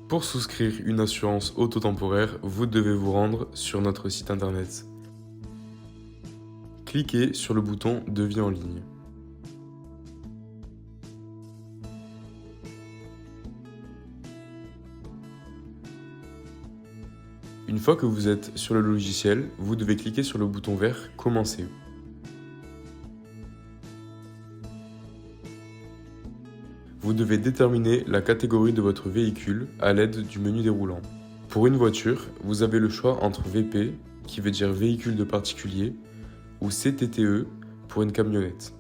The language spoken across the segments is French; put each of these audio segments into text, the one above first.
Pour souscrire une assurance auto-temporaire, vous devez vous rendre sur notre site internet. Cliquez sur le bouton Devis en ligne. Une fois que vous êtes sur le logiciel, vous devez cliquer sur le bouton vert Commencer. Vous devez déterminer la catégorie de votre véhicule à l'aide du menu déroulant. Pour une voiture, vous avez le choix entre VP, qui veut dire véhicule de particulier, ou CTTE pour une camionnette.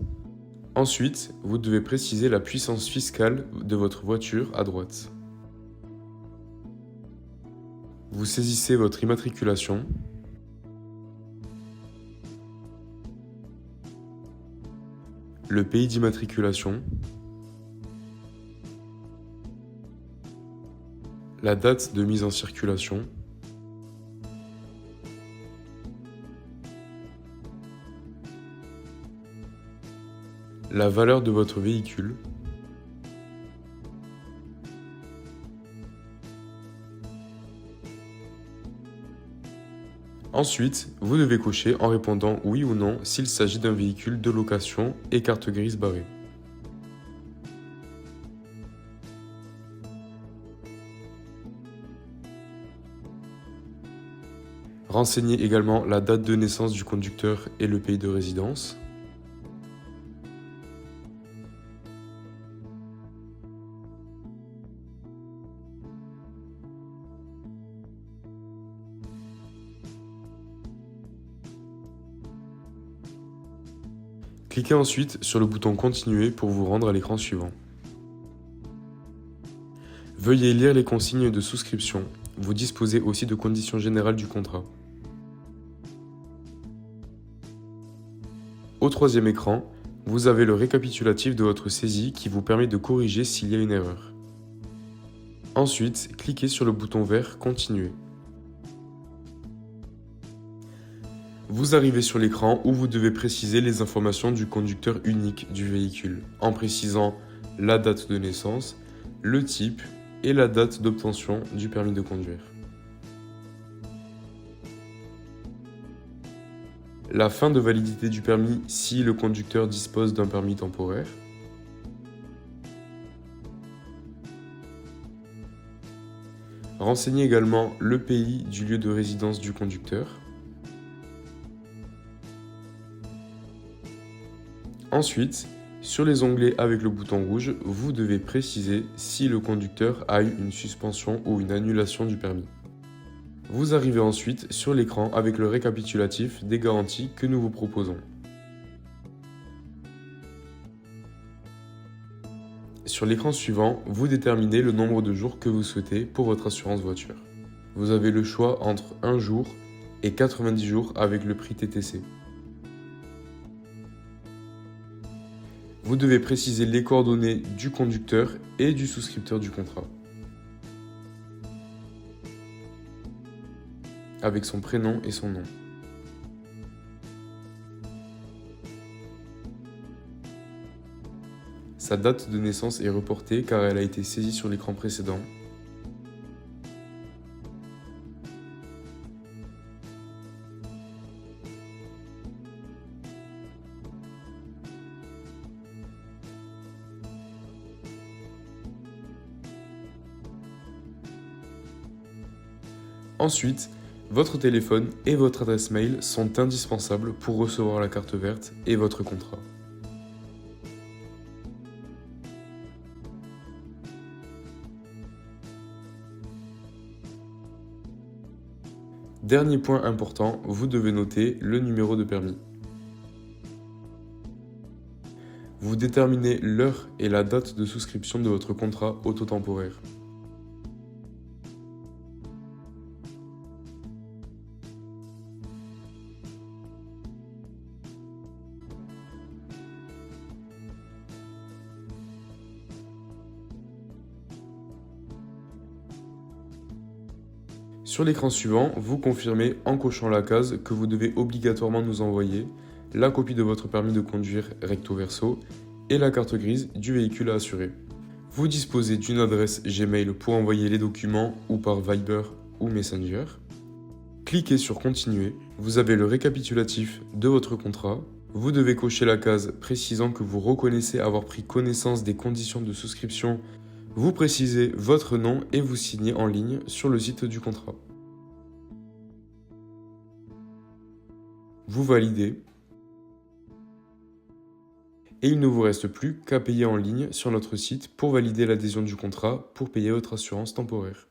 Ensuite, vous devez préciser la puissance fiscale de votre voiture à droite. Vous saisissez votre immatriculation, le pays d'immatriculation, la date de mise en circulation, la valeur de votre véhicule, ensuite, vous devez cocher en répondant oui ou non s'il s'agit d'un véhicule de location et carte grise barrée. Renseignez également la date de naissance du conducteur et le pays de résidence. Cliquez ensuite sur le bouton Continuer pour vous rendre à l'écran suivant. Veuillez lire les consignes de souscription. Vous disposez aussi de conditions générales du contrat. Au troisième écran, vous avez le récapitulatif de votre saisie qui vous permet de corriger s'il y a une erreur. Ensuite, cliquez sur le bouton vert Continuer. Vous arrivez sur l'écran où vous devez préciser les informations du conducteur unique du véhicule, en précisant la date de naissance, le type et la date d'obtention du permis de conduire. La fin de validité du permis si le conducteur dispose d'un permis temporaire. Renseignez également le pays du lieu de résidence du conducteur. Ensuite, sur les onglets avec le bouton rouge, vous devez préciser si le conducteur a eu une suspension ou une annulation du permis. Vous arrivez ensuite sur l'écran avec le récapitulatif des garanties que nous vous proposons. Sur l'écran suivant, vous déterminez le nombre de jours que vous souhaitez pour votre assurance voiture. Vous avez le choix entre 1 jour et 90 jours avec le prix TTC. Vous devez préciser les coordonnées du conducteur et du souscripteur du contrat, avec son prénom et son nom. Sa date de naissance est reportée car elle a été saisie sur l'écran précédent. Ensuite, votre téléphone et votre adresse mail sont indispensables pour recevoir la carte verte et votre contrat. Dernier point important, vous devez noter le numéro de permis. Vous déterminez l'heure et la date de souscription de votre contrat auto-temporaire. Sur l'écran suivant, vous confirmez en cochant la case que vous devez obligatoirement nous envoyer la copie de votre permis de conduire recto verso et la carte grise du véhicule à assurer. Vous disposez d'une adresse Gmail pour envoyer les documents ou par Viber ou Messenger. Cliquez sur Continuer. Vous avez le récapitulatif de votre contrat. Vous devez cocher la case précisant que vous reconnaissez avoir pris connaissance des conditions de souscription. Vous précisez votre nom et vous signez en ligne sur le site du contrat. Vous validez. Et il ne vous reste plus qu'à payer en ligne sur notre site pour valider l'adhésion du contrat pour payer votre assurance temporaire.